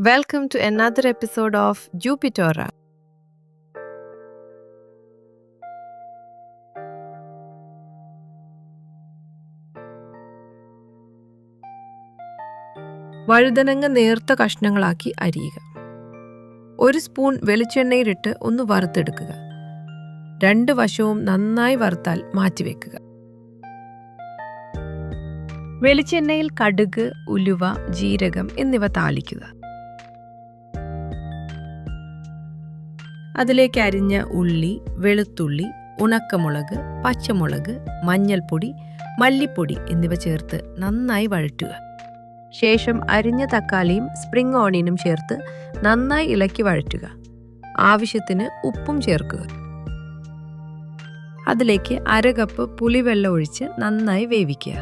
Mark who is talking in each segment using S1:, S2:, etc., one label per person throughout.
S1: Welcome to another episode of Jupiter. വഴുതനങ്ങ നേർത്ത കഷ്ണങ്ങളാക്കി അരിയുക. 1 സ്പൂൺ വെളിച്ചെണ്ണയിലിട്ട് ഒന്ന് വറുത്തെടുക്കുക. 2 വശവും നന്നായി വറുത്താൽ മാറ്റിവെക്കുക. വെളിച്ചെണ്ണയിൽ കടുക്, ഉലുവ, ജീരകം എന്നിവ താളിക്കുക. അതിലേക്ക് അരിഞ്ഞ ഉള്ളി, വെളുത്തുള്ളി, ഉണക്കമുളക്, പച്ചമുളക്, മഞ്ഞൾപ്പൊടി, മല്ലിപ്പൊടി എന്നിവ ചേർത്ത് നന്നായി വഴറ്റുക. ശേഷം അരിഞ്ഞ തക്കാളിയും സ്പ്രിംഗ് ഓണിയനും ചേർത്ത് നന്നായി ഇളക്കി വഴറ്റുക. ആവശ്യത്തിന് ഉപ്പും ചേർക്കുക. അതിലേക്ക് 1/2 കപ്പ് പുളിവെള്ളം ഒഴിച്ച് നന്നായി വേവിക്കുക.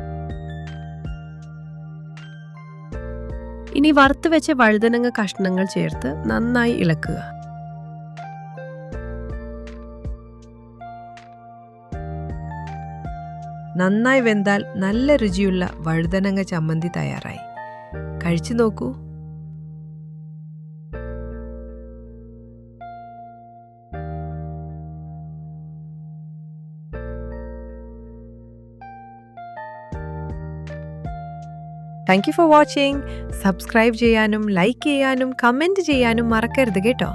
S1: ഇനി വറുത്ത് വെച്ച വഴുതനങ്ങ കഷ്ണങ്ങൾ ചേർത്ത് നന്നായി ഇളക്കുക. നന്നായി വെന്താൽ നല്ല രുചിയുള്ള വഴുതനങ്ങ ചമ്മന്തി തയ്യാറായി. കഴിച്ചു നോക്കൂ. Thank you for watching. Subscribe ചെയ്യാനും ലൈക്ക് ചെയ്യാനും കമൻറ്റ് ചെയ്യാനും മറക്കരുത് കേട്ടോ.